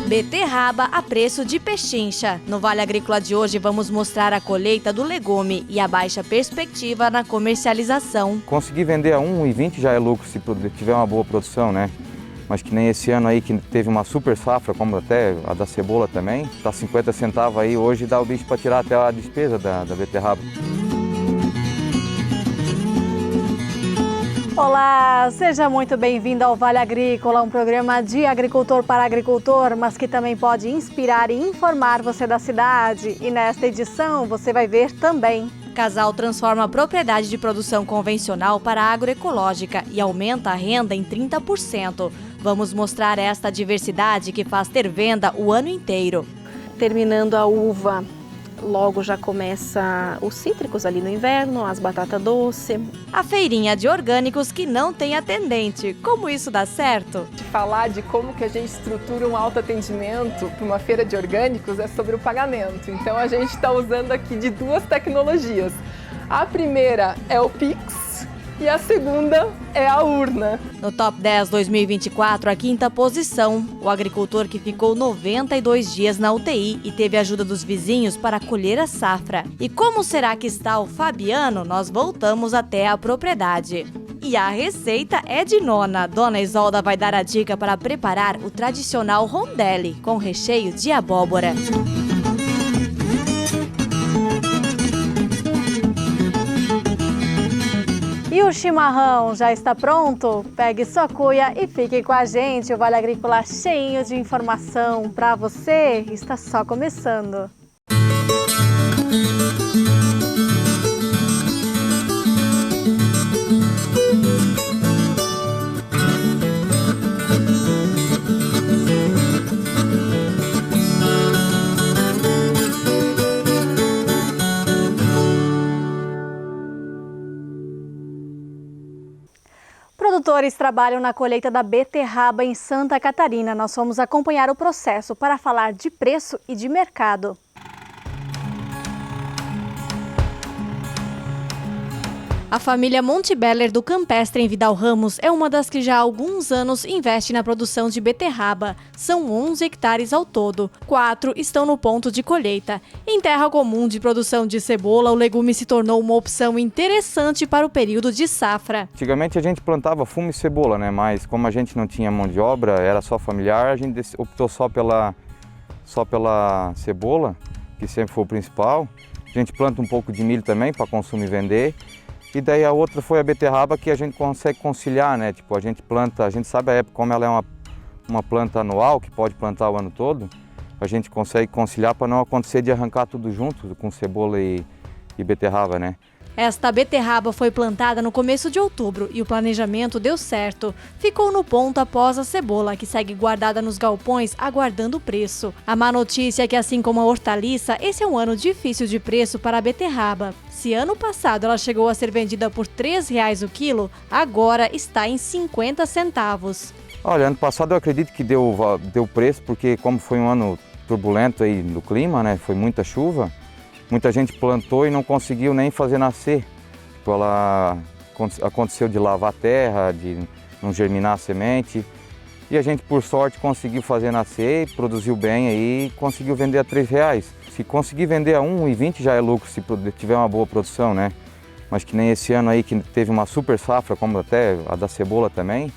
Beterraba a preço de pechincha. No Vale Agrícola de hoje vamos mostrar a colheita do legume e a baixa perspectiva na comercialização. Conseguir vender a 1,20 já é lucro se tiver uma boa produção, né? Mas que nem esse ano aí que teve uma super safra, como até a da cebola também, tá 50 centavos aí, hoje dá o bicho para tirar até a despesa da beterraba. Olá, seja muito bem-vindo ao Vale Agrícola, um programa de agricultor para agricultor, mas que também pode inspirar e informar você da cidade. E nesta edição você vai ver também. Casal transforma a propriedade de produção convencional para agroecológica e aumenta a renda em 30%. Vamos mostrar esta diversidade que faz ter venda o ano inteiro. Terminando a uva, logo já começa os cítricos ali no inverno, as batatas doce. A feirinha de orgânicos que não tem atendente. Como isso dá certo? Falar de como que a gente estrutura um autoatendimento para uma feira de orgânicos é sobre o pagamento. Então a gente está usando aqui de duas tecnologias. A primeira é o Pix e a segunda é a urna. No Top 10 2024, a quinta posição, o agricultor que ficou 92 dias na UTI e teve a ajuda dos vizinhos para colher a safra. E como será que está o Fabiano? Nós voltamos até a propriedade. E a receita é de nona. Dona Isolda vai dar a dica para preparar o tradicional rondelli com recheio de abóbora. E o chimarrão já está pronto? Pegue sua cuia e fique com a gente. O Vale Agrícola cheio de informação para você está só começando. Produtores trabalham na colheita da beterraba em Santa Catarina. Nós vamos acompanhar o processo para falar de preço e de mercado. A família Montebeller do Campestre em Vidal Ramos é uma das que já há alguns anos investe na produção de beterraba. São 11 hectares ao todo, 4 estão no ponto de colheita. Em terra comum de produção de cebola, o legume se tornou uma opção interessante para o período de safra. Antigamente a gente plantava fumo e cebola, né? Mas como a gente não tinha mão de obra, era só familiar, a gente optou só pela cebola, que sempre foi o principal. A gente planta um pouco de milho também para consumir e vender. E daí a outra foi a beterraba, que a gente consegue conciliar, né? Tipo, a gente planta, a gente sabe a época, como ela é uma planta anual, que pode plantar o ano todo, a gente consegue conciliar para não acontecer de arrancar tudo junto, com cebola e beterraba, né? Esta beterraba foi plantada no começo de outubro e o planejamento deu certo. Ficou no ponto após a cebola, que segue guardada nos galpões aguardando o preço. A má notícia é que, assim como a hortaliça, esse é um ano difícil de preço para a beterraba. Se ano passado ela chegou a ser vendida por R$ 3,00 o quilo, agora está em 50 centavos. Olha, ano passado eu acredito que deu preço, porque como foi um ano turbulento aí no clima, né? Foi muita chuva. Muita gente plantou e não conseguiu nem fazer nascer. Tipo, aconteceu de lavar a terra, de não germinar a semente. E a gente, por sorte, conseguiu fazer nascer, produziu bem aí e conseguiu vender a R$ 3,00. Se conseguir vender a 1,20 já é lucro se tiver uma boa produção, né? Mas que nem esse ano aí que teve uma super safra, como até a da cebola também,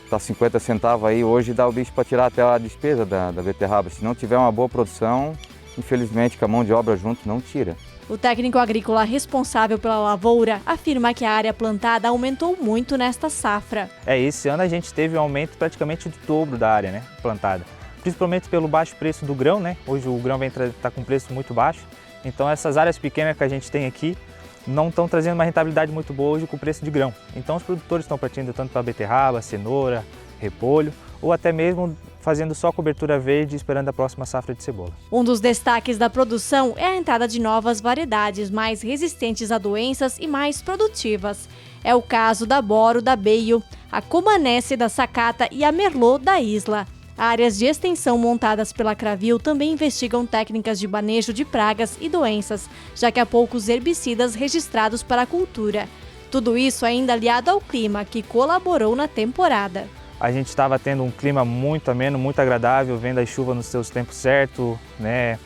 tá 50 centavos aí, hoje dá o bicho para tirar até a despesa da beterraba. Se não tiver uma boa produção, infelizmente, com a mão de obra junto, não tira. O técnico agrícola responsável pela lavoura afirma que a área plantada aumentou muito nesta safra. Esse ano a gente teve um aumento praticamente do dobro da área, né, plantada. Principalmente pelo baixo preço do grão, né? Hoje o grão tá com preço muito baixo. Então essas áreas pequenas que a gente tem aqui não estão trazendo uma rentabilidade muito boa hoje com o preço de grão. Então os produtores estão partindo tanto para beterraba, cenoura, repolho, ou até mesmo fazendo só cobertura verde esperando a próxima safra de cebola. Um dos destaques da produção é a entrada de novas variedades mais resistentes a doenças e mais produtivas. É o caso da Boro da Beio, a Comanesse da Sacata e a Merlot da Isla. Áreas de extensão montadas pela Cravil também investigam técnicas de manejo de pragas e doenças, já que há poucos herbicidas registrados para a cultura. Tudo isso ainda aliado ao clima, que colaborou na temporada. a gente estava tendo um clima muito ameno, muito agradável, vendo a chuva nos seus tempos certos, né?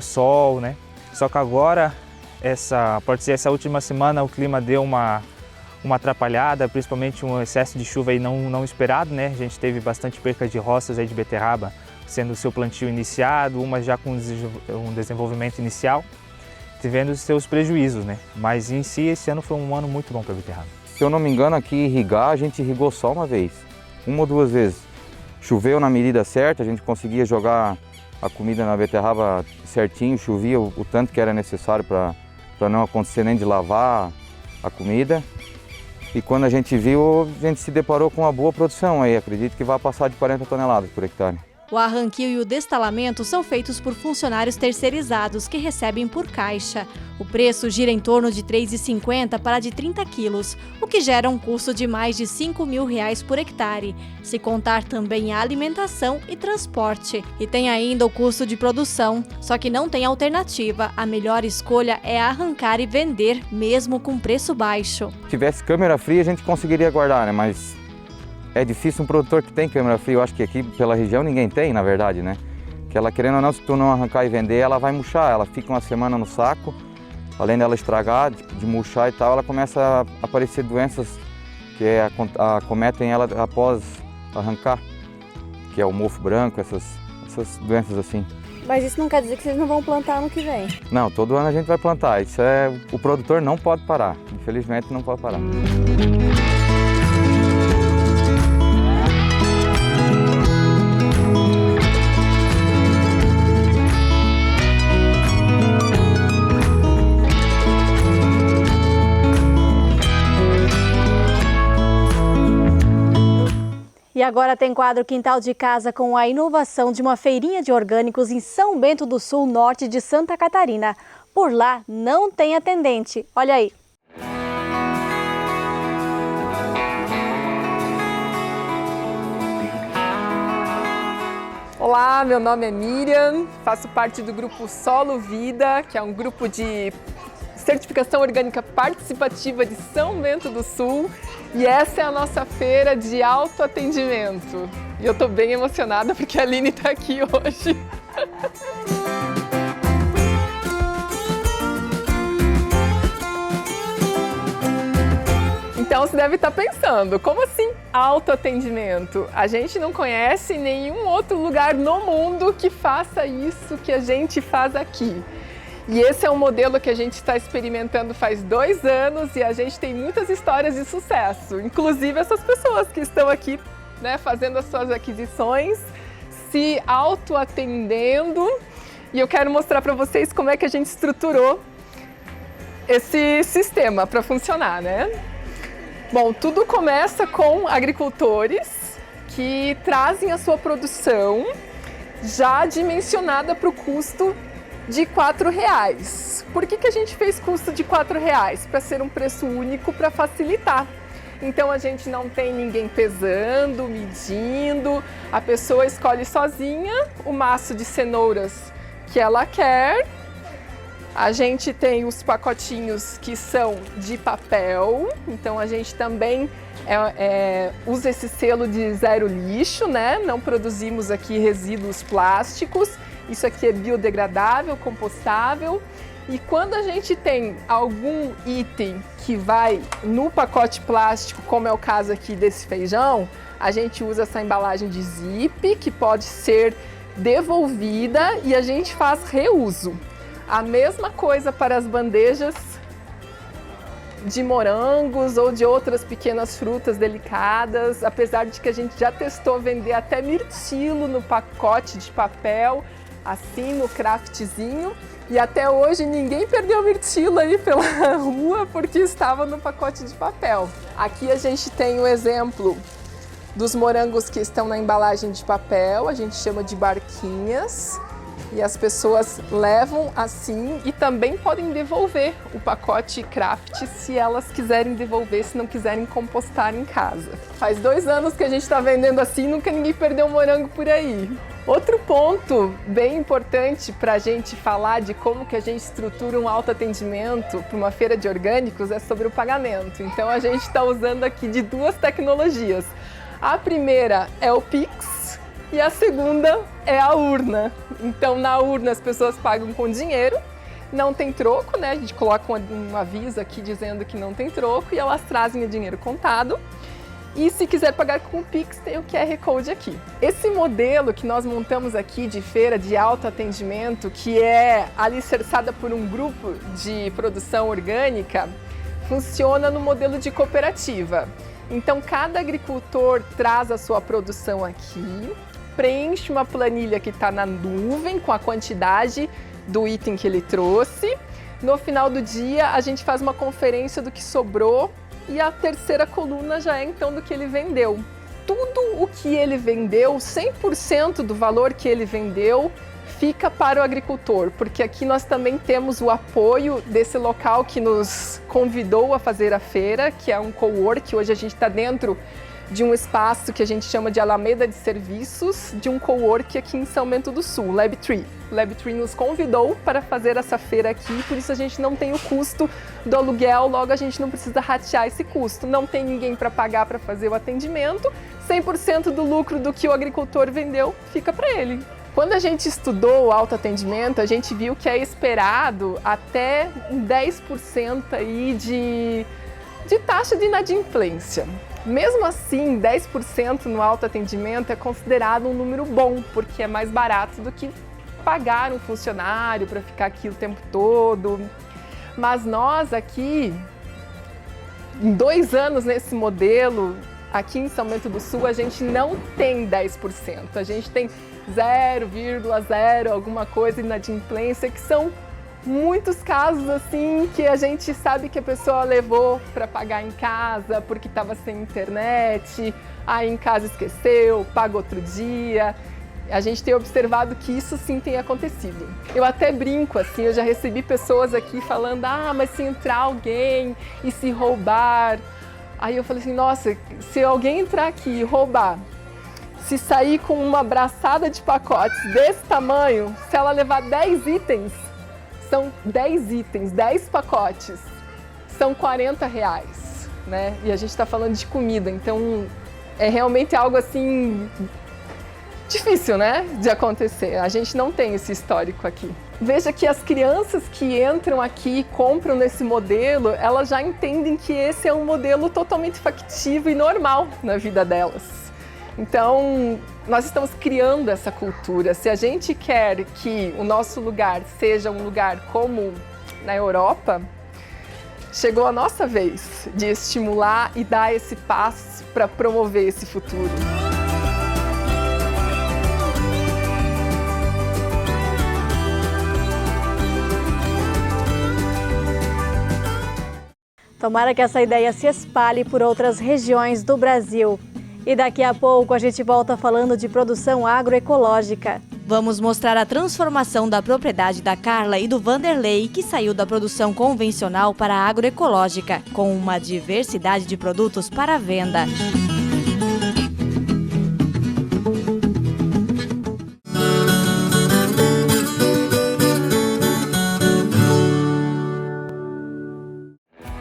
Sol, né? Só que agora, pode ser essa última semana, o clima deu uma atrapalhada, principalmente um excesso de chuva aí não esperado, né? A gente teve bastante perca de roças aí de beterraba, sendo o seu plantio iniciado, umas já com um desenvolvimento inicial, tivendo os seus prejuízos, né? Mas em si, esse ano foi um ano muito bom para a beterraba. Se eu não me engano, aqui irrigar, a gente irrigou só uma vez, uma ou duas vezes. Choveu na medida certa, a gente conseguia jogar a comida na beterraba certinho, chovia o tanto que era necessário para não acontecer nem de lavar a comida. E quando a gente viu, a gente se deparou com uma boa produção aí, acredito que vai passar de 40 toneladas por hectare. O arranquio e o destalamento são feitos por funcionários terceirizados que recebem por caixa. O preço gira em torno de R$ 3,50 para de 30 quilos, o que gera um custo de mais de R$ 5.000 por hectare, se contar também a alimentação e transporte. E tem ainda o custo de produção, só que não tem alternativa. A melhor escolha é arrancar e vender, mesmo com preço baixo. Se tivesse câmera fria, a gente conseguiria guardar, né? Mas é difícil um produtor que tem câmera fria. Eu acho que aqui pela região ninguém tem, na verdade, né? Que ela, querendo ou não, se tu não arrancar e vender, ela vai murchar. Ela fica uma semana no saco. Além dela estragar, de murchar e tal, ela começa a aparecer doenças que acometem ela após arrancar, que é o mofo branco, essas doenças assim. Mas isso não quer dizer que vocês não vão plantar ano que vem? Não, todo ano a gente vai plantar. Isso o produtor não pode parar. Infelizmente não pode parar. E agora tem quadro Quintal de Casa com a inovação de uma feirinha de orgânicos em São Bento do Sul, norte de Santa Catarina. Por lá não tem atendente. Olha aí. Olá, meu nome é Miriam, faço parte do grupo Solo Vida, que é um grupo de certificação orgânica participativa de São Bento do Sul. E essa é a nossa feira de autoatendimento. E eu tô bem emocionada porque a Aline tá aqui hoje. Então você deve estar pensando, como assim autoatendimento? A gente não conhece nenhum outro lugar no mundo que faça isso que a gente faz aqui. E esse é um modelo que a gente está experimentando faz 2 anos e a gente tem muitas histórias de sucesso. Inclusive essas pessoas que estão aqui, né, fazendo as suas aquisições, se autoatendendo. E eu quero mostrar para vocês como é que a gente estruturou esse sistema para funcionar, né? Bom, tudo começa com agricultores que trazem a sua produção já dimensionada para o custo de R$ 4,00. Por que a gente fez custo de R$ 4,00? Para ser um preço único, para facilitar. Então a gente não tem ninguém pesando, medindo, a pessoa escolhe sozinha o maço de cenouras que ela quer. A gente tem os pacotinhos que são de papel, então a gente também usa esse selo de zero lixo, né? Não produzimos aqui resíduos plásticos. Isso aqui é biodegradável, compostável. E quando a gente tem algum item que vai no pacote plástico, como é o caso aqui desse feijão, a gente usa essa embalagem de zip, que pode ser devolvida e a gente faz reuso. A mesma coisa para as bandejas de morangos ou de outras pequenas frutas delicadas, apesar de que a gente já testou vender até mirtilo no pacote de papel, assim no craftzinho, e até hoje ninguém perdeu mirtilo aí pela rua porque estava no pacote de papel. Aqui a gente tem o exemplo dos morangos que estão na embalagem de papel, a gente chama de barquinhas, e as pessoas levam assim e também podem devolver o pacote craft se elas quiserem devolver, se não quiserem compostar em casa. Faz 2 anos que a gente está vendendo assim, nunca ninguém perdeu um morango por aí. Outro ponto bem importante para a gente falar de como que a gente estrutura um autoatendimento para uma feira de orgânicos é sobre o pagamento. Então a gente está usando aqui de 2 tecnologias. A primeira é o Pix e a segunda é a urna. Então, na urna as pessoas pagam com dinheiro, não tem troco, né? A gente coloca um aviso aqui dizendo que não tem troco e elas trazem o dinheiro contado. E se quiser pagar com o Pix, tem o QR Code aqui. Esse modelo que nós montamos aqui de feira de autoatendimento, que é alicerçada por um grupo de produção orgânica, funciona no modelo de cooperativa. Então, cada agricultor traz a sua produção aqui, preenche uma planilha que está na nuvem com a quantidade do item que ele trouxe. No final do dia, a gente faz uma conferência do que sobrou e a terceira coluna já é então do que ele vendeu. Tudo o que ele vendeu, 100% do valor que ele vendeu, fica para o agricultor, porque aqui nós também temos o apoio desse local que nos convidou a fazer a feira, que é um cowork. Hoje a gente está dentro de um espaço que a gente chama de Alameda de Serviços, de um cowork aqui em São Bento do Sul, LabTree. O LabTree nos convidou para fazer essa feira aqui, por isso a gente não tem o custo do aluguel, logo a gente não precisa ratear esse custo. Não tem ninguém para pagar para fazer o atendimento, 100% do lucro do que o agricultor vendeu fica para ele. Quando a gente estudou o autoatendimento, a gente viu que é esperado até 10% aí de taxa de inadimplência. Mesmo assim, 10% no autoatendimento é considerado um número bom, porque é mais barato do que pagar um funcionário para ficar aqui o tempo todo. Mas nós aqui, em 2 anos nesse modelo, aqui em São Bento do Sul, a gente não tem 10%. A gente tem 0,0 alguma coisa de inadimplência, que são muitos casos assim que a gente sabe que a pessoa levou para pagar em casa porque estava sem internet, aí em casa esqueceu, paga outro dia. A gente tem observado que isso sim tem acontecido. Eu até brinco assim, eu já recebi pessoas aqui falando: ah, mas se entrar alguém e se roubar. Aí eu falei assim: nossa, se alguém entrar aqui e roubar, se sair com uma braçada de pacotes desse tamanho, se ela levar 10 itens, são 10 itens, 10 pacotes, são R$40, né? E a gente está falando de comida, então é realmente algo assim difícil, né, de acontecer. A gente não tem esse histórico aqui. Veja que as crianças que entram aqui e compram nesse modelo, elas já entendem que esse é um modelo totalmente factível e normal na vida delas. Então, nós estamos criando essa cultura. Se a gente quer que o nosso lugar seja um lugar como na Europa, chegou a nossa vez de estimular e dar esse passo para promover esse futuro. Tomara que essa ideia se espalhe por outras regiões do Brasil. E daqui a pouco a gente volta falando de produção agroecológica. Vamos mostrar a transformação da propriedade da Carla e do Vanderlei, que saiu da produção convencional para a agroecológica, com uma diversidade de produtos para venda.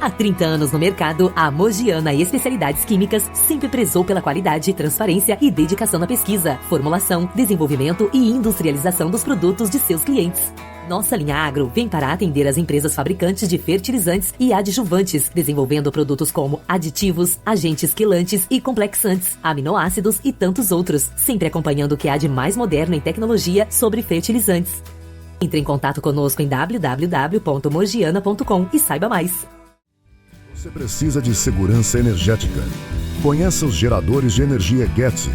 Há 30 anos no mercado, a Mogiana Especialidades Químicas sempre prezou pela qualidade, transparência e dedicação na pesquisa, formulação, desenvolvimento e industrialização dos produtos de seus clientes. Nossa linha Agro vem para atender as empresas fabricantes de fertilizantes e adjuvantes, desenvolvendo produtos como aditivos, agentes quelantes e complexantes, aminoácidos e tantos outros, sempre acompanhando o que há de mais moderno em tecnologia sobre fertilizantes. Entre em contato conosco em www.mogiana.com e saiba mais. Você precisa de segurança energética. Conheça os geradores de energia Getty.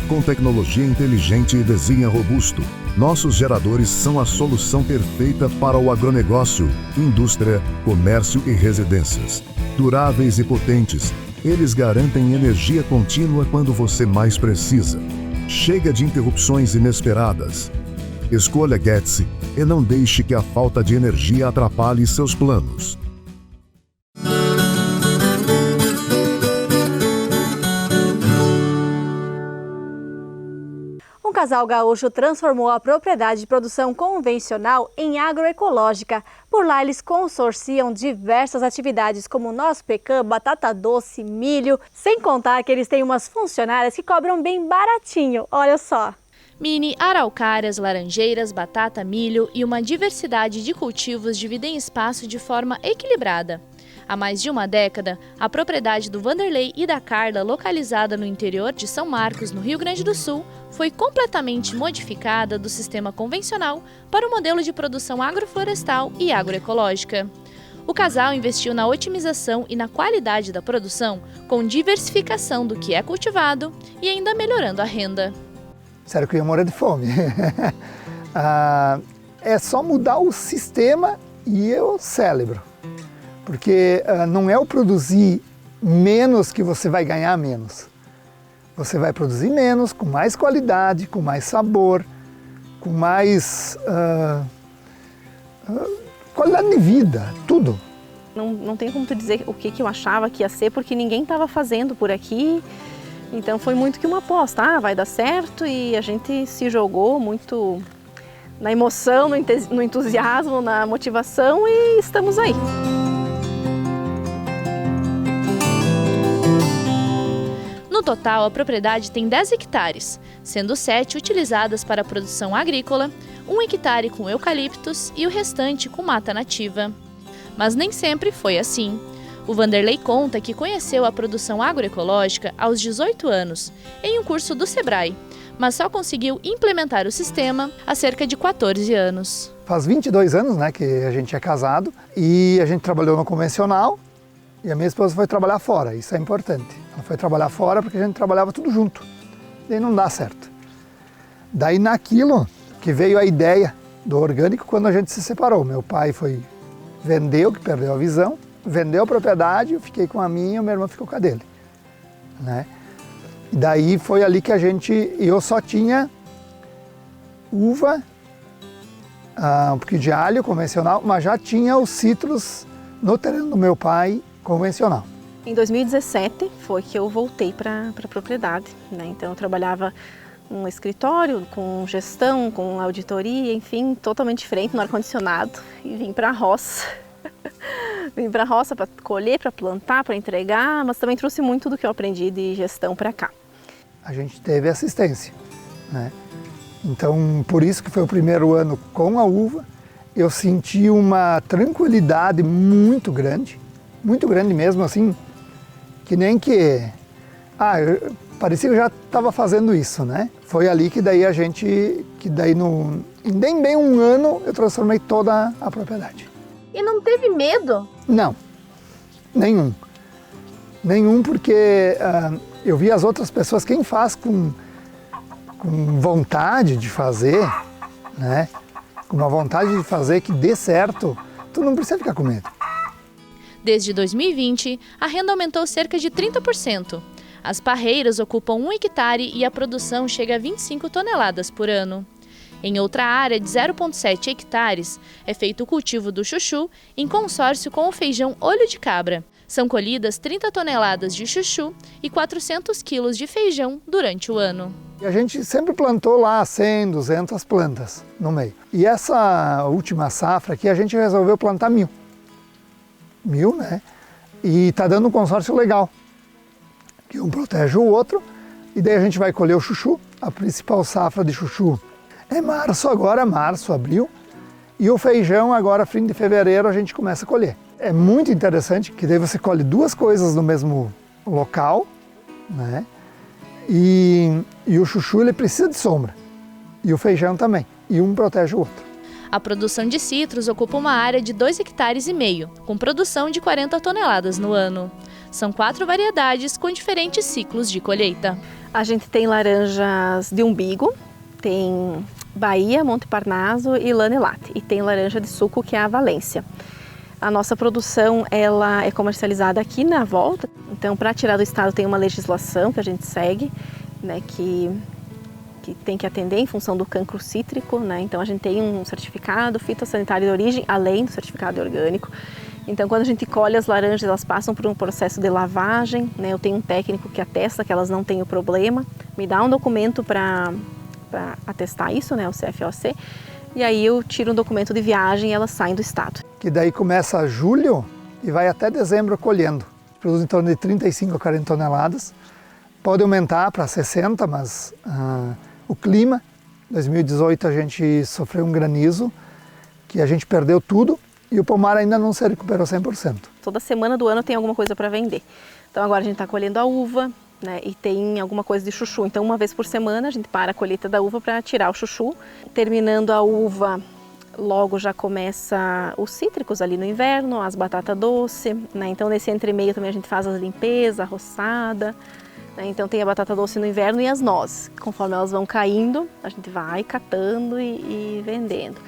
Com tecnologia inteligente e desenho robusto, nossos geradores são a solução perfeita para o agronegócio, indústria, comércio e residências. Duráveis e potentes, eles garantem energia contínua quando você mais precisa. Chega de interrupções inesperadas. Escolha Getty e não deixe que a falta de energia atrapalhe seus planos. Um casal gaúcho transformou a propriedade de produção convencional em agroecológica. Por lá, eles consorciam diversas atividades como noz pecan, batata doce, milho, sem contar que eles têm umas funcionárias que cobram bem baratinho, olha só. Mini, araucárias, laranjeiras, batata, milho e uma diversidade de cultivos dividem espaço de forma equilibrada. Há mais de uma década, a propriedade do Vanderlei e da Carla, localizada no interior de São Marcos, no Rio Grande do Sul, foi completamente modificada do sistema convencional para o modelo de produção agroflorestal e agroecológica. O casal investiu na otimização e na qualidade da produção, com diversificação do que é cultivado e ainda melhorando a renda. Sério que eu ia morrer de fome. É só mudar o sistema e eu celebro. Porque não é o produzir menos que você vai ganhar menos. Você vai produzir menos, com mais qualidade, com mais sabor, com mais qualidade de vida, tudo. Não tem como tu dizer o que eu achava que ia ser, porque ninguém estava fazendo por aqui. Então foi muito que uma aposta, vai dar certo, e a gente se jogou muito na emoção, no entusiasmo, na motivação, e estamos aí. No total, a propriedade tem 10 hectares, sendo 7 utilizadas para a produção agrícola, 1 hectare com eucaliptos e o restante com mata nativa. Mas nem sempre foi assim. O Vanderlei conta que conheceu a produção agroecológica aos 18 anos, em um curso do Sebrae, mas só conseguiu implementar o sistema há cerca de 14 anos. Faz 22 anos, né, que a gente é casado e a gente trabalhou no convencional e a minha esposa foi trabalhar fora, isso é importante. Ela foi trabalhar fora porque a gente trabalhava tudo junto, daí não dá certo. Daí naquilo que veio a ideia do orgânico quando a gente se separou. Meu pai vendeu, que perdeu a visão, vendeu a propriedade, eu fiquei com a minha e o meu irmão ficou com a dele, né? E daí foi ali que eu só tinha uva, um pouquinho de alho convencional, mas já tinha os citros no terreno do meu pai convencional. Em 2017 foi que eu voltei para a propriedade, né? Então eu trabalhava num escritório com gestão, com auditoria, enfim, totalmente diferente, no ar-condicionado, e vim para a roça. Vim para a roça para colher, para plantar, para entregar, mas também trouxe muito do que eu aprendi de gestão para cá. A gente teve assistência, né? Então, por isso que foi o primeiro ano com a uva, eu senti uma tranquilidade muito grande mesmo, assim, que nem que... parecia que eu já estava fazendo isso, né? Foi ali que daí em bem um ano, eu transformei toda a propriedade. E não teve medo? Não, nenhum. Nenhum, porque eu vi as outras pessoas, quem faz com vontade de fazer, né? Com uma vontade de fazer que dê certo, tu não precisa ficar com medo. Desde 2020, a renda aumentou cerca de 30%. As parreiras ocupam 1 hectare e a produção chega a 25 toneladas por ano. Em outra área de 0,7 hectares, é feito o cultivo do chuchu em consórcio com o feijão olho de cabra. São colhidas 30 toneladas de chuchu e 400 quilos de feijão durante o ano. E a gente sempre plantou lá 100, 200 plantas no meio. E essa última safra aqui a gente resolveu plantar 1.000. 1.000, né? E tá dando um consórcio legal, que um protege o outro, e daí a gente vai colher o chuchu. A principal safra de chuchu é março, abril, e o feijão agora, fim de fevereiro, a gente começa a colher. É muito interessante que daí você colhe duas coisas no mesmo local, né? E o chuchu ele precisa de sombra, e o feijão também, e um protege o outro. A produção de citros ocupa uma área de 2,5 hectares, com produção de 40 toneladas no ano. São 4 variedades com diferentes ciclos de colheita. A gente tem laranjas de umbigo, tem Bahia, Monte Parnaso e Lanelate. E tem laranja de suco, que é a Valência. A nossa produção ela é comercializada aqui na volta. Então, para tirar do estado tem uma legislação que a gente segue, né, que tem que atender em função do cancro cítrico, né? Então a gente tem um certificado fitossanitário de origem, além do certificado orgânico. Então quando a gente colhe as laranjas, elas passam por um processo de lavagem, né? Eu tenho um técnico que atesta que elas não têm o problema, me dá um documento para para atestar isso, né, o CFOC. E aí eu tiro um documento de viagem e elas saem do estado. Que daí começa julho e vai até dezembro colhendo. Produz em torno de 35 a 40 toneladas. Pode aumentar para 60, mas o clima, em 2018 a gente sofreu um granizo, que a gente perdeu tudo e o pomar ainda não se recuperou 100%. Toda semana do ano tem alguma coisa para vender. Então agora a gente está colhendo a uva, né, e tem alguma coisa de chuchu. Então uma vez por semana a gente para a colheita da uva para tirar o chuchu. Terminando a uva, logo já começa os cítricos ali no inverno, as batatas doce, né? Então nesse entremeio também a gente faz as limpezas, a roçada, né? Então tem a batata doce no inverno e as nozes. Conforme elas vão caindo, a gente vai catando e vendendo.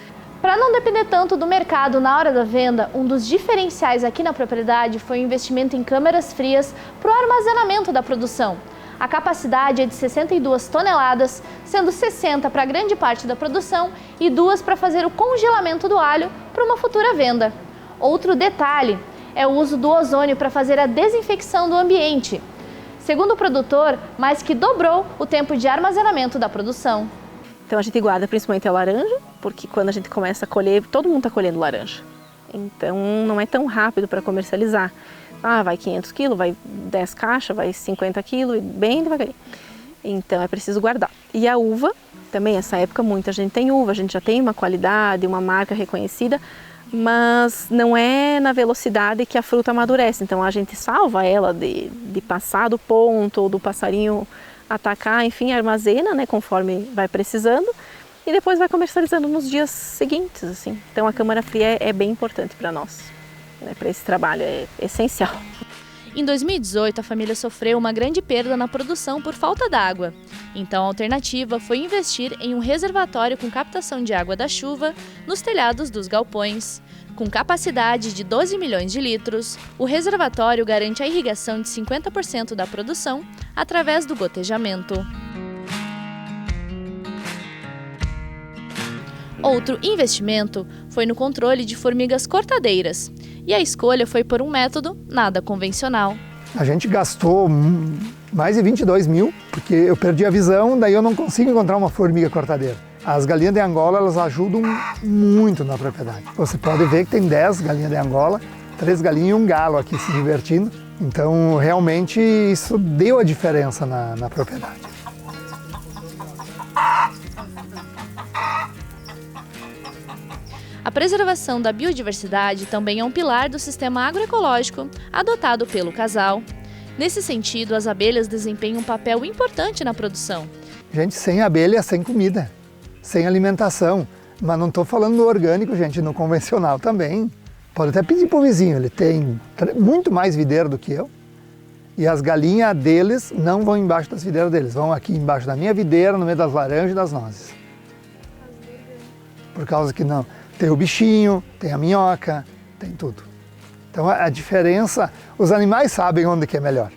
Para não depender tanto do mercado na hora da venda, um dos diferenciais aqui na propriedade foi o investimento em câmeras frias para o armazenamento da produção. A capacidade é de 62 toneladas, sendo 60 para grande parte da produção e 2 para fazer o congelamento do alho para uma futura venda. Outro detalhe é o uso do ozônio para fazer a desinfecção do ambiente. Segundo o produtor, mais que dobrou o tempo de armazenamento da produção. Então a gente guarda principalmente a laranja, porque quando a gente começa a colher, todo mundo está colhendo laranja. Então não é tão rápido para comercializar. Vai 500 quilos, vai 10 caixas, vai 50 quilos, bem devagarinho. Então é preciso guardar. E a uva, também essa época muita gente tem uva, a gente já tem uma qualidade, uma marca reconhecida, mas não é na velocidade que a fruta amadurece. Então a gente salva ela de passar do ponto ou do passarinho atacar, enfim, armazena, né, conforme vai precisando e depois vai comercializando nos dias seguintes, assim. Então a câmara fria é bem importante para nós, né, para esse trabalho, é essencial. Em 2018, a família sofreu uma grande perda na produção por falta d'água. Então a alternativa foi investir em um reservatório com captação de água da chuva nos telhados dos galpões. Com capacidade de 12 milhões de litros, o reservatório garante a irrigação de 50% da produção através do gotejamento. Outro investimento foi no controle de formigas cortadeiras, e a escolha foi por um método nada convencional. A gente gastou mais de 22 mil, porque eu perdi a visão, daí eu não consigo encontrar uma formiga cortadeira. As galinhas de Angola, elas ajudam muito na propriedade. Você pode ver que tem 10 galinhas de Angola, 3 galinhas e um galo aqui se divertindo. Então, realmente, isso deu a diferença na propriedade. A preservação da biodiversidade também é um pilar do sistema agroecológico adotado pelo casal. Nesse sentido, as abelhas desempenham um papel importante na produção. Gente, sem abelha, sem comida, sem alimentação. Mas não estou falando no orgânico, gente, no convencional também. Pode até pedir para o vizinho, ele tem muito mais videira do que eu. E as galinhas deles não vão embaixo das videiras deles, vão aqui embaixo da minha videira, no meio das laranjas e das nozes. Por causa que não, tem o bichinho, tem a minhoca, tem tudo. Então a diferença, os animais sabem onde que é melhor.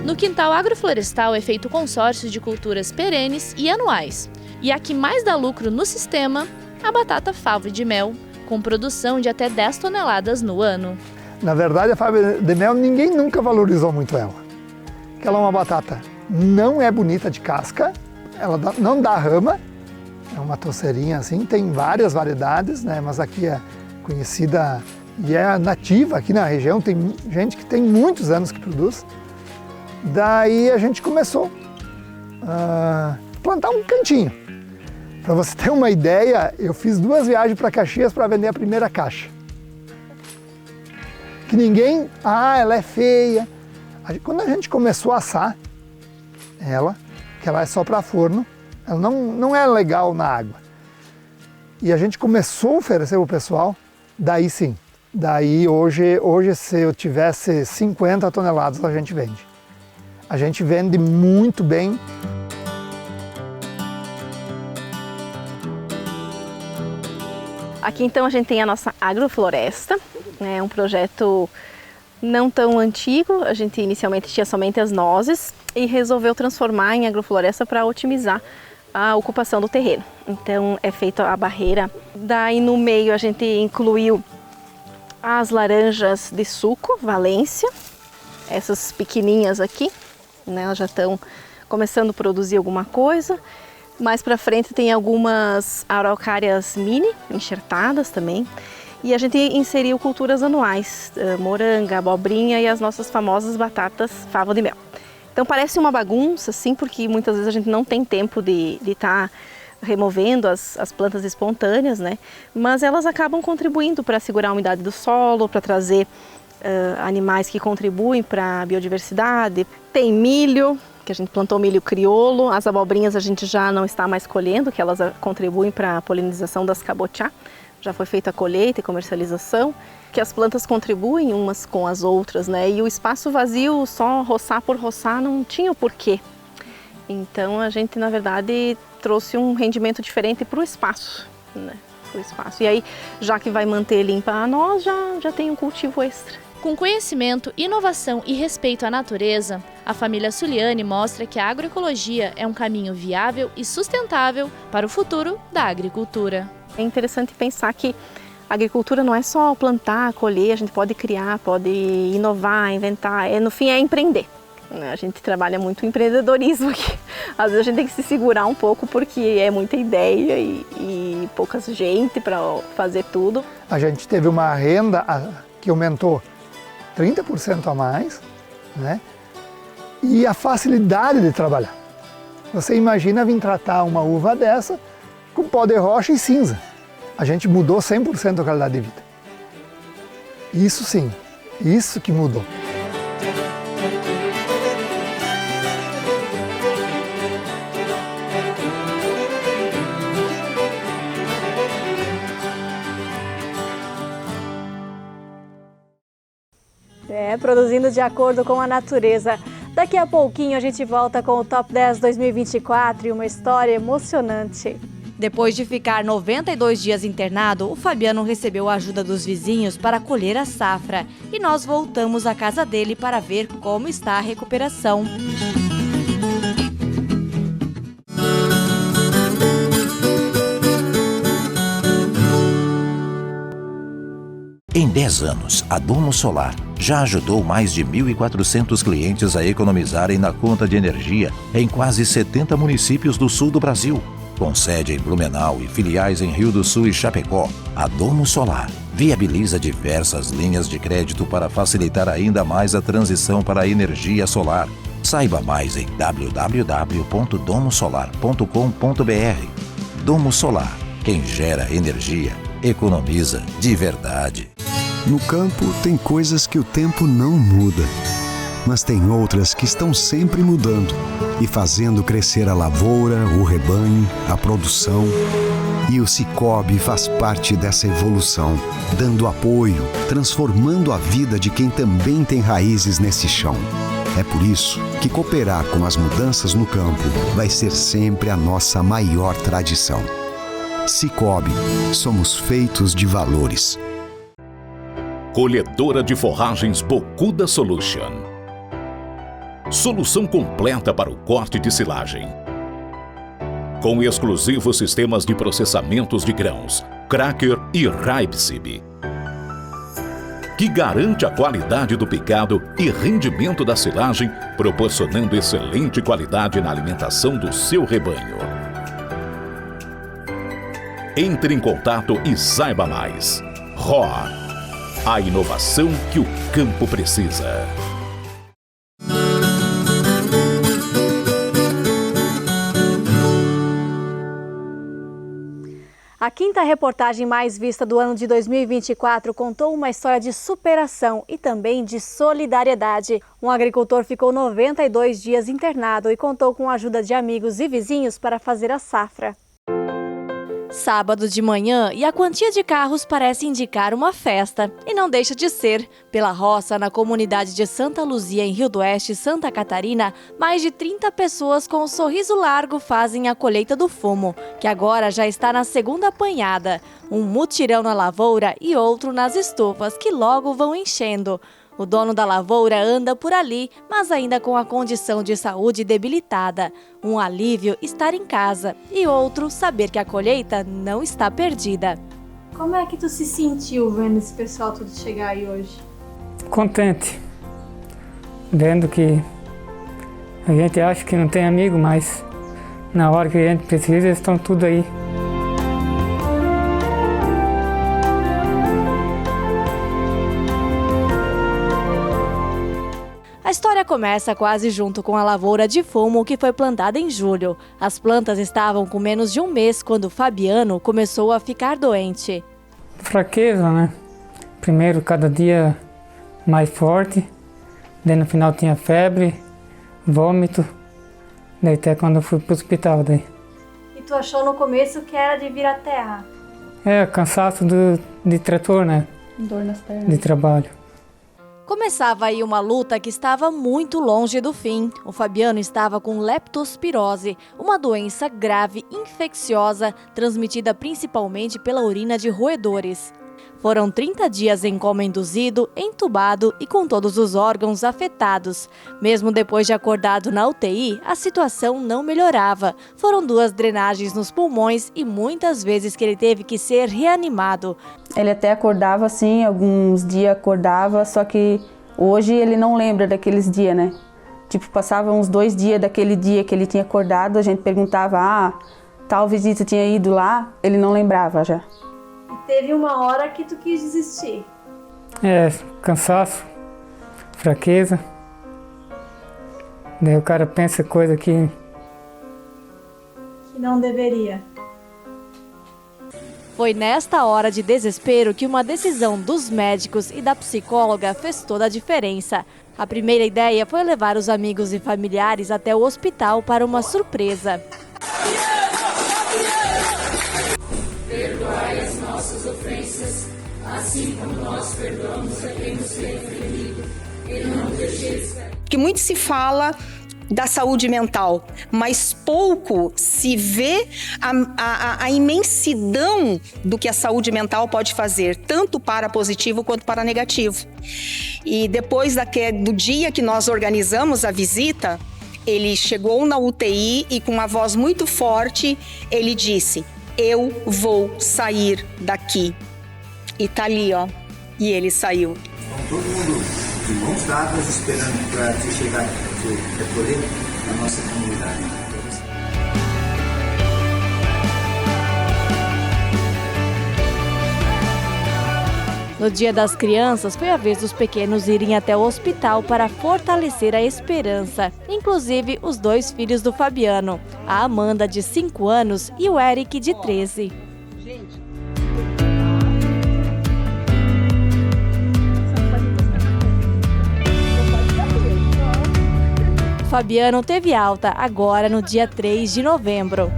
No quintal agroflorestal é feito consórcio de culturas perenes e anuais. E a que mais dá lucro no sistema, a batata fava de mel, com produção de até 10 toneladas no ano. Na verdade, a fava de mel ninguém nunca valorizou muito ela. Porque ela é uma batata, não é bonita de casca, ela não dá rama, é uma toceirinha assim, tem várias variedades, né? Mas aqui é conhecida e é nativa aqui na região, tem gente que tem muitos anos que produz. Daí a gente começou a plantar um cantinho. Para você ter uma ideia, eu fiz 2 viagens para Caxias para vender a primeira caixa. Que ninguém, ela é feia. Quando a gente começou a assar ela, que ela é só para forno, ela não é legal na água. E a gente começou a oferecer para o pessoal, daí sim. Daí hoje se eu tivesse 50 toneladas a gente vende. A gente vende muito bem. Aqui então a gente tem a nossa agrofloresta, é um projeto não tão antigo, a gente inicialmente tinha somente as nozes e resolveu transformar em agrofloresta para otimizar a ocupação do terreno. Então é feita a barreira, daí no meio a gente incluiu as laranjas de suco, Valência, essas pequenininhas aqui, né? Elas já estão começando a produzir alguma coisa. Mais para frente tem algumas araucárias mini enxertadas também. E a gente inseriu culturas anuais, moranga, abobrinha e as nossas famosas batatas fava de mel. Então parece uma bagunça, sim, porque muitas vezes a gente não tem tempo de estar removendo as plantas espontâneas, né? Mas elas acabam contribuindo para segurar a umidade do solo, para trazer animais que contribuem para a biodiversidade. Tem milho, que a gente plantou milho crioulo, as abobrinhas a gente já não está mais colhendo, que elas contribuem para a polinização das cabotiá. Já foi feita a colheita e comercialização, que as plantas contribuem umas com as outras, né? E o espaço vazio, só roçar por roçar, não tinha o porquê. Então a gente, na verdade, trouxe um rendimento diferente para o espaço, né? Pro espaço. E aí, já que vai manter limpa a nós, já tem um cultivo extra. Com conhecimento, inovação e respeito à natureza, a família Suliani mostra que a agroecologia é um caminho viável e sustentável para o futuro da agricultura. É interessante pensar que a agricultura não é só plantar, colher, a gente pode criar, pode inovar, inventar, no fim é empreender. A gente trabalha muito o empreendedorismo aqui. Às vezes a gente tem que se segurar um pouco porque é muita ideia e pouca gente para fazer tudo. A gente teve uma renda que aumentou 30% a mais, né? E a facilidade de trabalhar. Você imagina vir tratar uma uva dessa com pó de rocha e cinza. A gente mudou 100% a qualidade de vida. Isso sim, isso que mudou. Produzindo de acordo com a natureza. Daqui a pouquinho a gente volta com o Top 10 2024 e uma história emocionante. Depois de ficar 92 dias internado, o Fabiano recebeu a ajuda dos vizinhos para colher a safra. E nós voltamos à casa dele para ver como está a recuperação. Em 10 anos, a Domo Solar já ajudou mais de 1.400 clientes a economizarem na conta de energia em quase 70 municípios do sul do Brasil. Com sede em Blumenau e filiais em Rio do Sul e Chapecó, a Domo Solar viabiliza diversas linhas de crédito para facilitar ainda mais a transição para a energia solar. Saiba mais em www.domosolar.com.br. Domo Solar, quem gera energia, economiza de verdade. No campo, tem coisas que o tempo não muda, mas tem outras que estão sempre mudando e fazendo crescer a lavoura, o rebanho, a produção. E o Sicoob faz parte dessa evolução, dando apoio, transformando a vida de quem também tem raízes nesse chão. É por isso que cooperar com as mudanças no campo vai ser sempre a nossa maior tradição. Sicoob, somos feitos de valores. Colhedora de forragens Bocuda Solution. Solução completa para o corte de silagem. Com exclusivos sistemas de processamentos de grãos, Cracker e Raipsib, que garante a qualidade do picado e rendimento da silagem, proporcionando excelente qualidade na alimentação do seu rebanho. Entre em contato e saiba mais. Roar, a inovação que o campo precisa. A quinta reportagem mais vista do ano de 2024 contou uma história de superação e também de solidariedade. Um agricultor ficou 92 dias internado e contou com a ajuda de amigos e vizinhos para fazer a safra. Sábado de manhã e a quantia de carros parece indicar uma festa. E não deixa de ser. Pela roça, na comunidade de Santa Luzia, em Rio do Oeste, Santa Catarina, mais de 30 pessoas com um sorriso largo fazem a colheita do fumo, que agora já está na segunda apanhada. Um mutirão na lavoura e outro nas estufas, que logo vão enchendo. O dono da lavoura anda por ali, mas ainda com a condição de saúde debilitada. Um alívio estar em casa e outro saber que a colheita não está perdida. Como é que tu se sentiu vendo esse pessoal tudo chegar aí hoje? Contente. vendo que a gente acha que não tem amigo, mas na hora que a gente precisa, eles estão tudo aí. A história começa quase junto com a lavoura de fumo que foi plantada em julho. As plantas estavam com menos de um mês quando Fabiano começou a ficar doente. Fraqueza, né? Primeiro, cada dia mais forte. Daí no final tinha febre, vômito. Daí até quando eu fui pro hospital daí. E tu achou no começo que era de vir à terra? Cansaço de trator, né? Dor nas pernas. De trabalho. Começava aí uma luta que estava muito longe do fim. O Fabiano estava com leptospirose, uma doença grave, infecciosa, transmitida principalmente pela urina de roedores. Foram 30 dias em coma induzido, entubado e com todos os órgãos afetados. Mesmo depois de acordado na UTI, a situação não melhorava. Foram 2 drenagens nos pulmões e muitas vezes que ele teve que ser reanimado. Ele até acordava assim, alguns dias acordava, só que hoje ele não lembra daqueles dias, né? Tipo, passava uns 2 dias daquele dia que ele tinha acordado, a gente perguntava, tal visita tinha ido lá, ele não lembrava já. Teve uma hora que tu quis desistir. Cansaço, fraqueza. Daí o cara pensa coisa que não deveria. Foi nesta hora de desespero que uma decisão dos médicos e da psicóloga fez toda a diferença. A primeira ideia foi levar os amigos e familiares até o hospital para uma surpresa. Perdoai as nossas ofensas, assim como nós perdoamos a quem nos tem ofendido, e não nos deixeis cair. Que muito se fala da saúde mental, mas pouco se vê a imensidão do que a saúde mental pode fazer, tanto para positivo quanto para negativo. E depois do dia que nós organizamos a visita, ele chegou na UTI e com uma voz muito forte, ele disse: eu vou sair daqui. E tá ali, ó. E ele saiu. Todo mundo de mãos dadas esperando para te chegar, te recolher na nossa comunidade. No Dia das Crianças, foi a vez dos pequenos irem até o hospital para fortalecer a esperança. Inclusive, os 2 filhos do Fabiano, a Amanda, de 5 anos, e o Eric, de 13. Fabiano teve alta agora no dia 3 de novembro.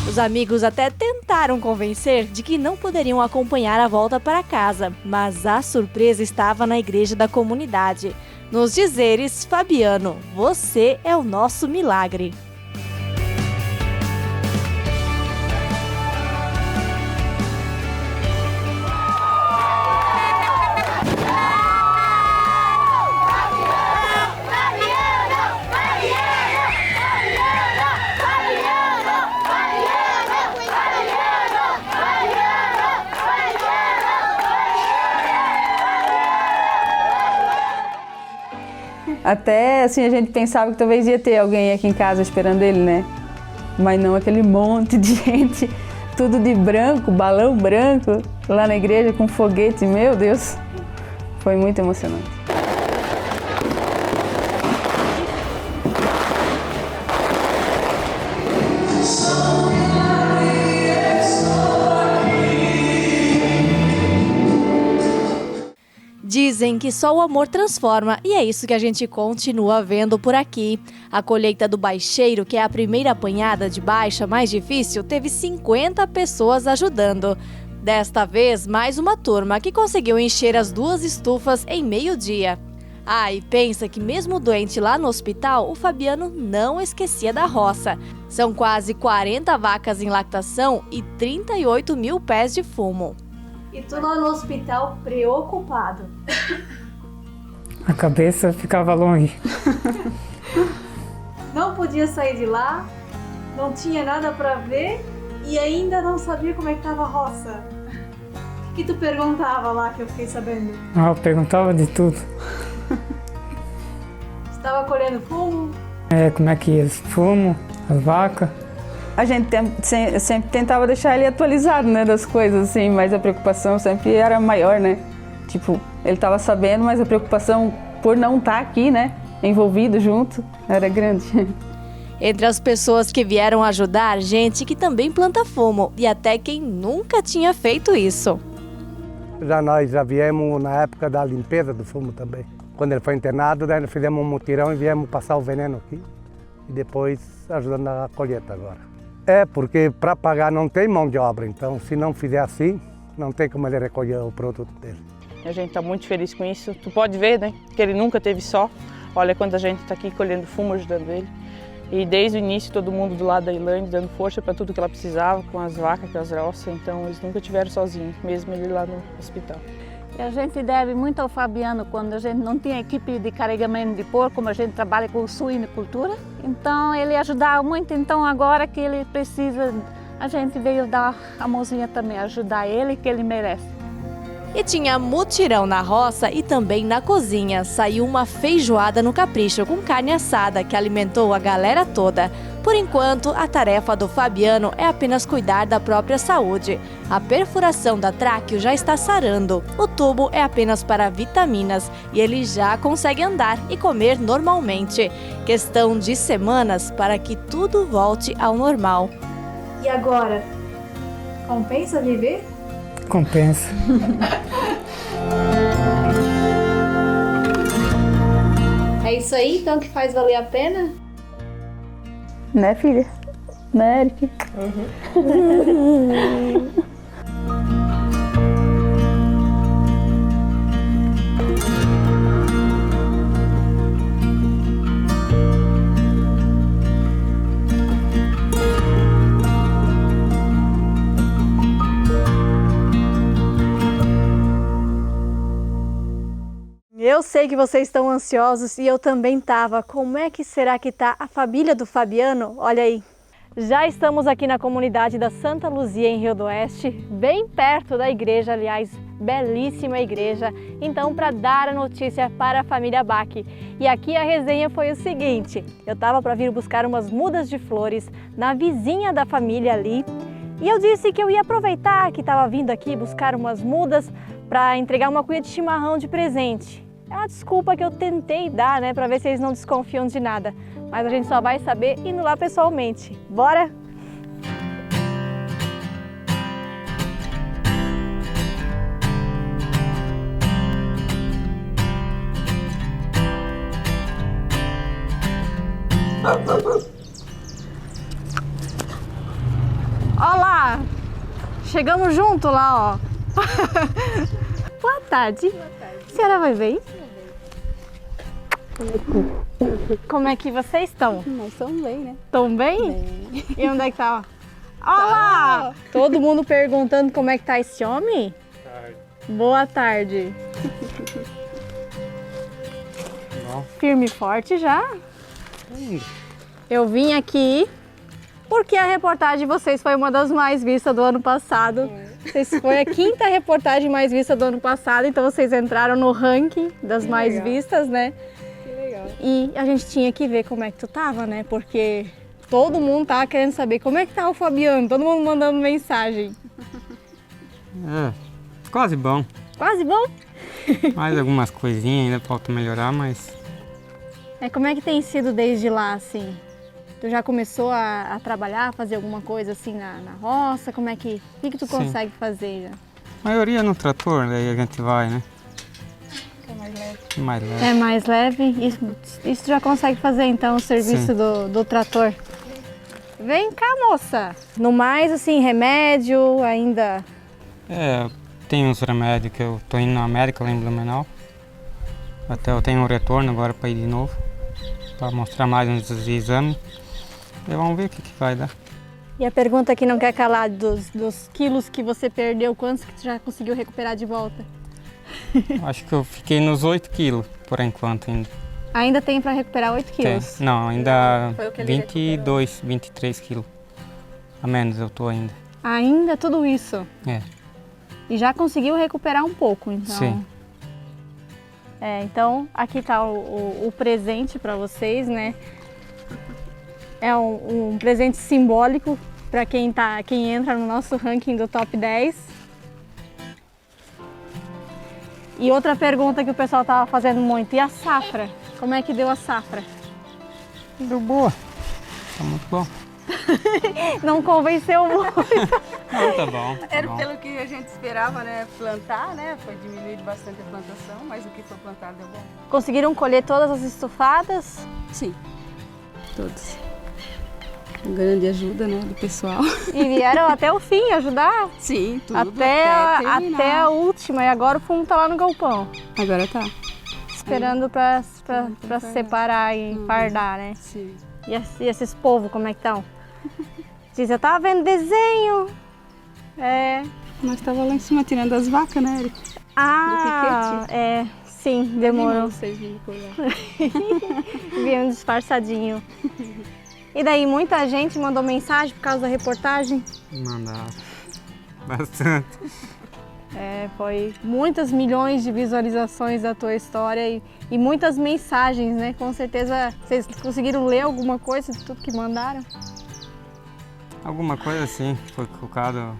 Os amigos até tentaram convencer de que não poderiam acompanhar a volta para casa, mas a surpresa estava na igreja da comunidade. Nos dizeres, Fabiano, você é o nosso milagre. Até assim a gente pensava que talvez ia ter alguém aqui em casa esperando ele, né? Mas não, aquele monte de gente, tudo de branco, balão branco, lá na igreja com foguete, meu Deus, foi muito emocionante. Dizem que só o amor transforma e é isso que a gente continua vendo por aqui. A colheita do baixeiro, que é a primeira apanhada de baixa mais difícil, teve 50 pessoas ajudando. Desta vez, mais uma turma que conseguiu encher as 2 estufas em meio-dia. E pensa que mesmo doente lá no hospital, o Fabiano não esquecia da roça. São quase 40 vacas em lactação e 38 mil pés de fumo. E tu lá no hospital preocupado. A cabeça ficava longe. Não podia sair de lá, não tinha nada para ver e ainda não sabia como é que estava a roça. O que tu perguntava lá que eu fiquei sabendo? Eu perguntava de tudo. Você estava colhendo fumo? Como é que ia esse fumo, as vacas. A gente sempre tentava deixar ele atualizado, né, das coisas, assim, mas a preocupação sempre era maior, né? Tipo, ele estava sabendo, mas a preocupação por não estar aqui, né, envolvido junto, era grande. Entre as pessoas que vieram ajudar, gente que também planta fumo e até quem nunca tinha feito isso. Nós já viemos na época da limpeza do fumo também. Quando ele foi internado, daí nós fizemos um mutirão e viemos passar o veneno aqui e depois ajudando na colheita agora. Porque para pagar não tem mão de obra, então se não fizer assim, não tem como ele recolher o produto dele. A gente está muito feliz com isso. Tu pode ver, né, que ele nunca teve só. Olha quanta gente está aqui colhendo fumo, ajudando ele. E desde o início, todo mundo do lado da Ilane, dando força para tudo que ela precisava, com as vacas, com as roças. Então, eles nunca tiveram sozinhos, mesmo ele lá no hospital. E a gente deve muito ao Fabiano, quando a gente não tinha equipe de carregamento de porco, como a gente trabalha com suinocultura. Então, ele ajudava muito. Então, agora que ele precisa, a gente veio dar a mãozinha também, ajudar ele, que ele merece. E tinha mutirão na roça e também na cozinha. Saiu uma feijoada no capricho com carne assada que alimentou a galera toda. Por enquanto, a tarefa do Fabiano é apenas cuidar da própria saúde. A perfuração da tráqueo já está sarando. O tubo é apenas para vitaminas e ele já consegue andar e comer normalmente. Questão de semanas para que tudo volte ao normal. E agora? Compensa viver? Compensa. É isso aí então que faz valer a pena? Né, filha? Né, Eric? Eu sei que vocês estão ansiosos e eu também estava. Como é que será que está a família do Fabiano? Olha aí. Já estamos aqui na comunidade da Santa Luzia, em Rio do Oeste, bem perto da igreja, aliás, belíssima igreja. Então, para dar a notícia para a família Bach. E aqui a resenha foi o seguinte: eu estava para vir buscar umas mudas de flores na vizinha da família ali. E eu disse que eu ia aproveitar que estava vindo aqui buscar umas mudas para entregar uma cuia de chimarrão de presente. É uma desculpa que eu tentei dar, né, para ver se eles não desconfiam de nada. Mas a gente só vai saber indo lá pessoalmente. Bora? Olá! Chegamos junto lá, ó. Boa tarde. A senhora vai ver? Como é que vocês estão? Nós estamos bem, né? Estão bem? E onde é que tá? Olá! Todo mundo perguntando como é que tá esse homem? Boa tarde. Firme e forte já? Eu vim aqui porque a reportagem de vocês foi uma das mais vistas do ano passado. Foi a 5ª reportagem mais vista do ano passado, então vocês entraram no ranking das mais vistas, né? Que legal. E a gente tinha que ver como é que tu tava, né? Porque todo mundo tava querendo saber como é que tá o Fabiano, todo mundo mandando mensagem. Quase bom. Quase bom? Mais algumas coisinhas ainda falta melhorar, mas... Como é que tem sido desde lá, assim? Tu já começou a trabalhar, a fazer alguma coisa assim na roça? Como é que... O que tu consegue fazer já? A maioria no trator, daí a gente vai, né? É mais leve. Mais leve. É mais leve? Isso tu já consegue fazer então, o serviço do trator? Vem cá, moça! No mais, assim, remédio ainda... Tem uns remédios que eu tô indo na América, lá em Blumenau. Até eu tenho um retorno agora para ir de novo, para mostrar mais uns exames. E vamos ver o que vai dar. E a pergunta que não quer calar, dos quilos que você perdeu, quantos que tu já conseguiu recuperar de volta? Acho que eu fiquei nos 8 quilos por enquanto ainda. Ainda tem para recuperar 8 quilos? Tem. Não, ainda 22, 23 quilos. A menos eu tô ainda. Ainda tudo isso? e já conseguiu recuperar um pouco, então. Sim. Então aqui está o presente para vocês, né? É um presente simbólico para quem entra no nosso ranking do top 10. E outra pergunta que o pessoal estava fazendo muito, e a safra? Como é que deu a safra? Deu boa, tá muito bom. Não convenceu muito. Não, tá bom. Era pelo que a gente esperava, né? Plantar, né? Foi diminuído bastante a plantação, mas o que foi plantado deu bom. Conseguiram colher todas as estofadas? Sim, todos. Com grande ajuda, né, do pessoal. E vieram até o fim ajudar? Sim, tudo. Até a última, e agora o fumo tá lá no galpão. Agora tá. Esperando para separar e fardar, né? Sim. E esses povos, como é que estão? Diz, eu tava vendo desenho. Nós tava lá em cima tirando as vacas, né, Eric? Ah, sim, demorou. Vocês viram por lá. Vieram disfarçadinho. E daí, muita gente mandou mensagem por causa da reportagem? Mandaram. Bastante. Foi muitas milhões de visualizações da tua história e muitas mensagens, né? Com certeza vocês conseguiram ler alguma coisa de tudo que mandaram? Alguma coisa assim, foi colocado.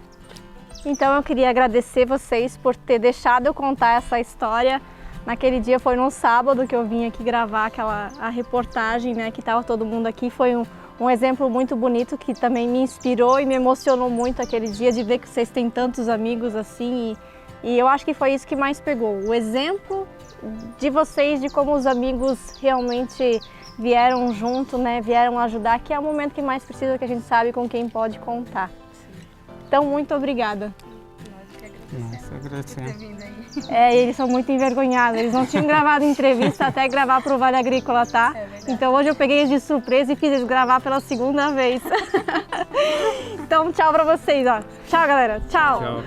Então eu queria agradecer vocês por ter deixado eu contar essa história. Naquele dia foi no sábado que eu vim aqui gravar a reportagem, né? Que estava todo mundo aqui. Foi um exemplo muito bonito que também me inspirou e me emocionou muito aquele dia de ver que vocês têm tantos amigos assim. E eu acho que foi isso que mais pegou. O exemplo de vocês, de como os amigos realmente vieram junto, né? Vieram ajudar, que é o momento que mais precisa, que a gente sabe com quem pode contar. Então, muito obrigada. Nossa, agradecemos. Eles são muito envergonhados. Eles não tinham gravado entrevista até gravar para o Vale Agrícola, tá? Então hoje eu peguei eles de surpresa e fiz eles gravar pela segunda vez. Então tchau para vocês, ó. Tchau, galera. Tchau. Tchau.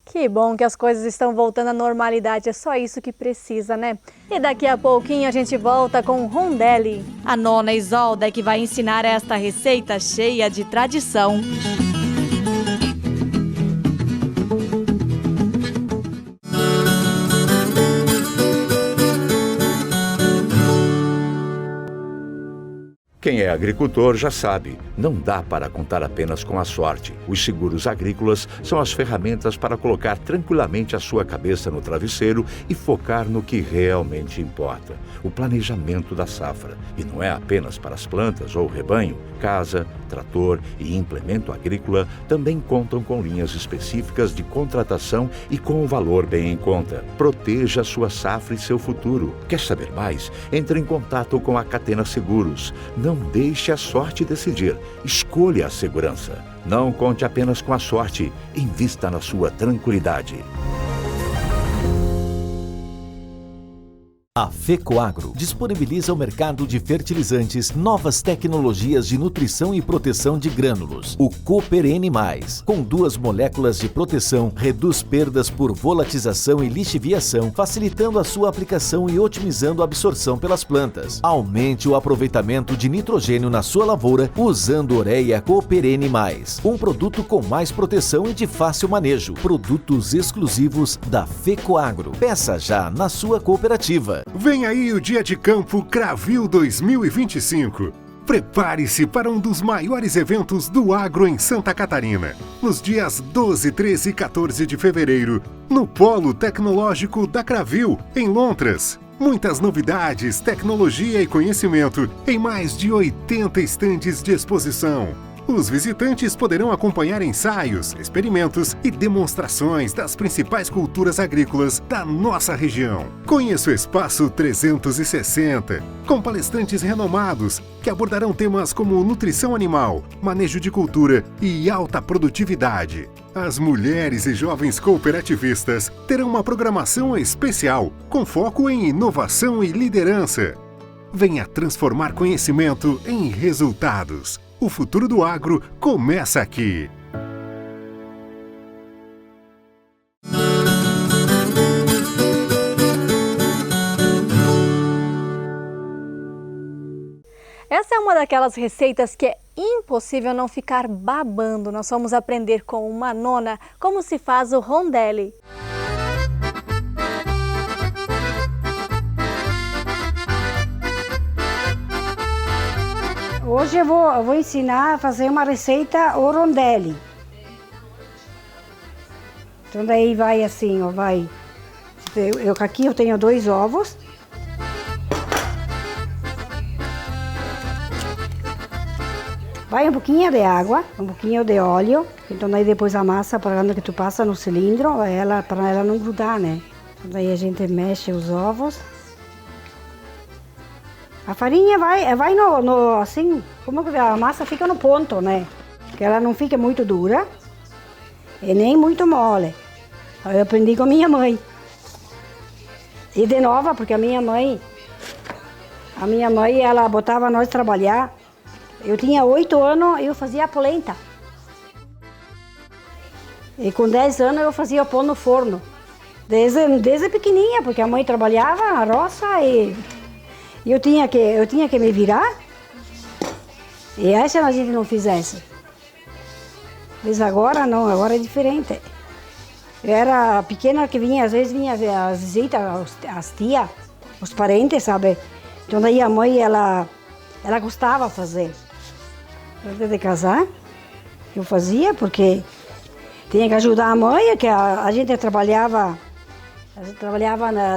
Que bom que as coisas estão voltando à normalidade, é só isso que precisa, né? E daqui a pouquinho a gente volta com rondelli. A nona Isolda é que vai ensinar esta receita cheia de tradição. Quem é agricultor já sabe, não dá para contar apenas com a sorte. Os seguros agrícolas são as ferramentas para colocar tranquilamente a sua cabeça no travesseiro e focar no que realmente importa, o planejamento da safra. E não é apenas para as plantas ou rebanho. Casa, trator e implemento agrícola também contam com linhas específicas de contratação e com o valor bem em conta. Proteja a sua safra e seu futuro. Quer saber mais? Entre em contato com a Catena Seguros. Não deixe a sorte decidir. Escolha a segurança. Não conte apenas com a sorte. Invista na sua tranquilidade. A FECOAGRO disponibiliza ao mercado de fertilizantes novas tecnologias de nutrição e proteção de grânulos. O Cooper N+, com 2 moléculas de proteção, reduz perdas por volatização e lixiviação, facilitando a sua aplicação e otimizando a absorção pelas plantas. Aumente o aproveitamento de nitrogênio na sua lavoura usando Ureia Cooper N+, um produto com mais proteção e de fácil manejo. Produtos exclusivos da FECOAGRO. Peça já na sua cooperativa. Vem aí o Dia de Campo Cravil 2025. Prepare-se para um dos maiores eventos do agro em Santa Catarina. Nos dias 12, 13 e 14 de fevereiro, no Polo Tecnológico da Cravil, em Lontras. Muitas novidades, tecnologia e conhecimento em mais de 80 estandes de exposição. Os visitantes poderão acompanhar ensaios, experimentos e demonstrações das principais culturas agrícolas da nossa região. Conheça o Espaço 360, com palestrantes renomados que abordarão temas como nutrição animal, manejo de cultura e alta produtividade. As mulheres e jovens cooperativistas terão uma programação especial, com foco em inovação e liderança. Venha transformar conhecimento em resultados. O futuro do agro começa aqui. Essa é uma daquelas receitas que é impossível não ficar babando. Nós vamos aprender com uma nona como se faz o rondelli. Hoje eu vou ensinar a fazer uma receita o rondelli. Então daí vai assim, ó, vai. Aqui eu tenho 2 ovos. Vai um pouquinho de água, um pouquinho de óleo. Então daí depois a massa, para que tu passa no cilindro, para ela não grudar, né? Então daí a gente mexe os ovos. A farinha vai no assim, como que a massa fica no ponto, né? Que ela não fica muito dura e nem muito mole. Eu aprendi com a minha mãe. E de nova, porque a minha mãe, ela botava nós trabalhar. Eu tinha 8 anos e eu fazia polenta. E com 10 anos eu fazia pão no forno. Desde pequenininha, porque a mãe trabalhava na roça e eu tinha que me virar. E aí se a gente não fizesse. Mas agora não, agora é diferente. Eu era pequena que às vezes vinha as visitas, as tias, os parentes, sabe? Então daí a mãe, ela gostava de fazer. Antes de casar, eu fazia porque tinha que ajudar a mãe, que a gente trabalhava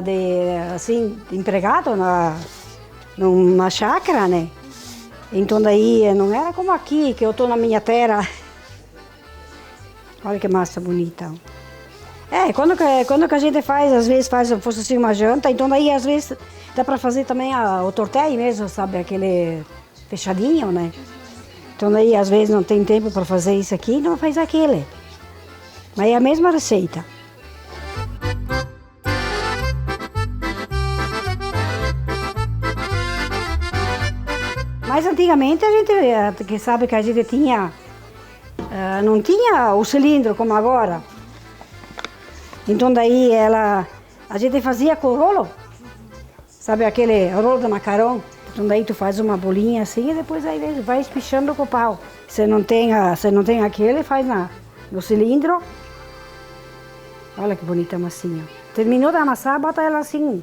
de empregado numa chácara, né? Então daí não era como aqui, que eu estou na minha terra. Olha que massa bonita. Quando que a gente faz, às vezes faz fosse assim uma janta, então daí às vezes dá para fazer também o tortelli mesmo, sabe? Aquele fechadinho, né? Então daí às vezes não tem tempo para fazer isso aqui, não faz aquele. Mas é a mesma receita. Mas antigamente a gente, que sabe que a gente tinha, não tinha o cilindro como agora. Então daí a gente fazia com rolo, sabe aquele rolo de macarrão? Então daí tu faz uma bolinha assim e depois aí vai espichando com o pau. Se não tem aquele, faz no cilindro. Olha que bonita a massinha. Terminou de amassar, bota ela assim,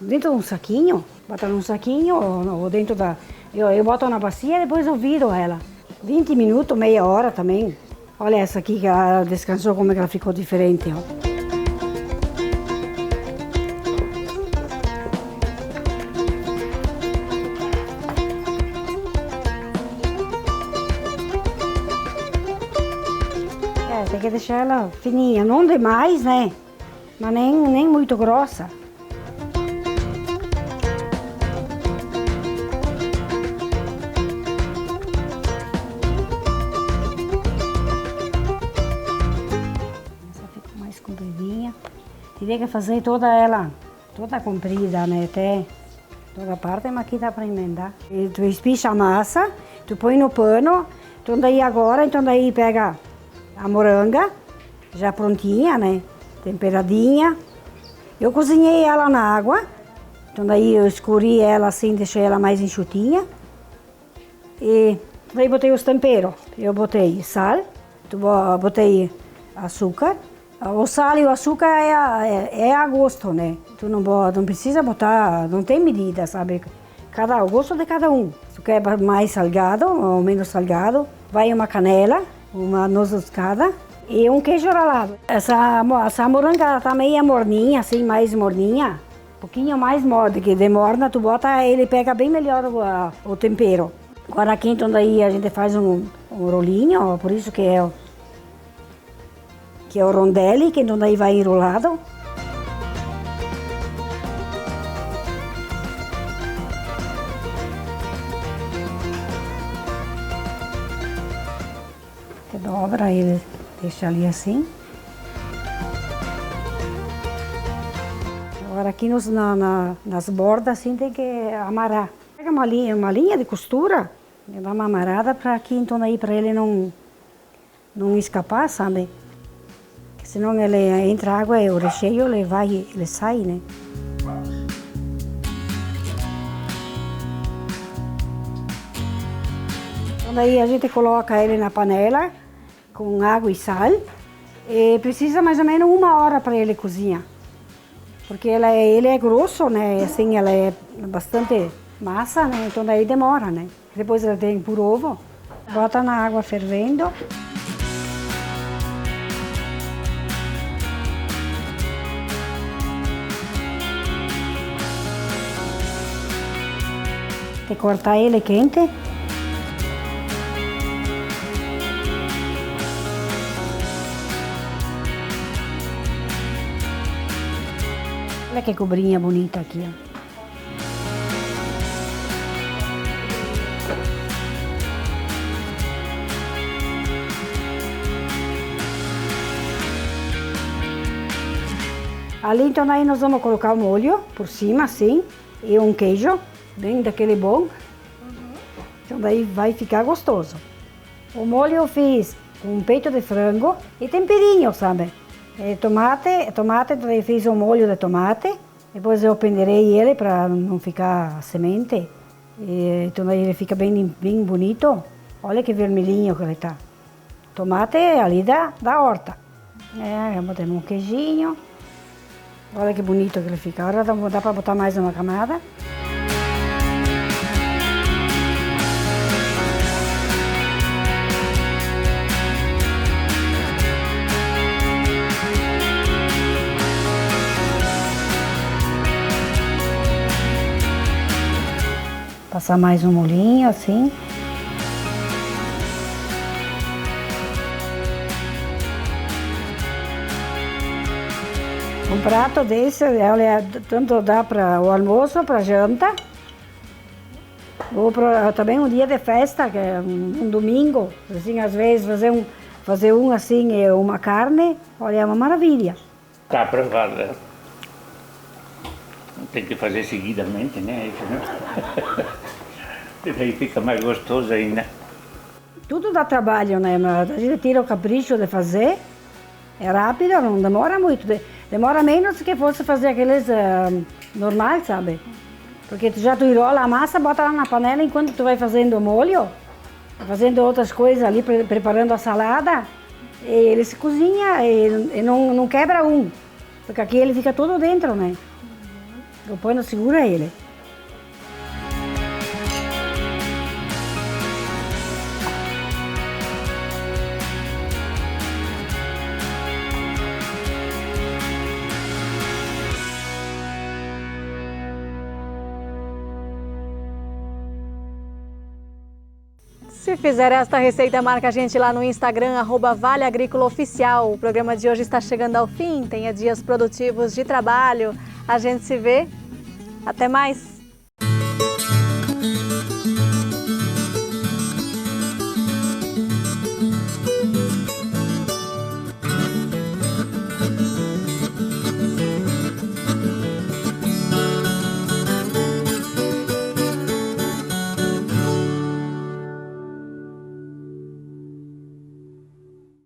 dentro de um saquinho. Bota num saquinho ou dentro da... Eu boto na bacia e depois eu viro ela. 20 minutos, meia hora também. Olha essa aqui que ela descansou, como é que ela ficou diferente, ó. Tem que deixar ela fininha, não demais, né? Mas nem muito grossa. Essa fica mais compridinha. Teria que fazer toda ela, toda comprida, né? Até toda parte, mas aqui dá para emendar. E tu espicha a massa, tu põe no pano, então daí pega a moranga, já prontinha, né? Temperadinha. Eu cozinhei ela na água, então daí eu escuri ela assim, deixei ela mais enxutinha. E daí botei os temperos. Eu botei sal, botei açúcar. O sal e o açúcar é a gosto, né? Tu não precisa botar, não tem medida, sabe? O gosto de cada um. Se tu quer mais salgado ou menos salgado, vai uma canela, uma noz moscada e um queijo ralado. Essa moranga tá meio morninha, assim, mais morninha. Um pouquinho mais que de morna, tu bota, ele pega bem melhor o tempero. Agora aqui, então daí a gente faz um rolinho, ó, por isso que é o rondelli, que então daí vai enrolado. Dobra ele, deixa ali assim. Agora aqui nas bordas assim tem que amarrar. Pega uma linha de costura Dá uma amarrada para aqui, então aí para ele não escapar, sabe? Porque senão ele entra água e o recheio ele sai, né? Então daí a gente coloca ele na panela com água e sal e precisa mais ou menos 1 hora para ele cozinhar. Porque ele é grosso, né? Assim, ela é bastante massa, né? Então daí demora, né? Depois ela tem por ovo, bota na água fervendo. Tem que cortar ele quente. Olha que cobrinha bonita aqui, ó. Ali, então, aí nós vamos colocar o molho por cima, assim, e um queijo, bem daquele bom. Então, daí vai ficar gostoso. O molho eu fiz com peito de frango e temperinho, sabe? Tomate, daí eu fiz um molho de tomate. Depois eu penderei ele para não ficar semente. Então, daí ele fica bem bonito. Olha que vermelhinho que ele tá. Tomate ali da horta. Botamos um queijinho. Olha que bonito que ele fica. Agora dá para botar mais uma camada. Passar mais um molhinho assim. Um prato desse, olha, tanto dá para o almoço, para janta, ou também um dia de festa, que é um domingo, assim, às vezes fazer um assim, uma carne, olha, é uma maravilha. Tá aprovado. Tem que fazer seguidamente, né? Daí fica mais gostoso ainda. Tudo dá trabalho, né? Mas a gente tira o capricho de fazer, é rápido, não demora muito. Demora menos do que fosse fazer aqueles normais, sabe? Porque tu enrola a massa, bota lá na panela enquanto tu vai fazendo o molho, fazendo outras coisas ali, preparando a salada, e ele se cozinha e não quebra um, porque aqui ele fica todo dentro, né? O pano segura ele. Se fizer esta receita, marca a gente lá no Instagram, @ValeAgrícolaOficial. O programa de hoje está chegando ao fim. Tenha dias produtivos de trabalho. A gente se vê. Até mais!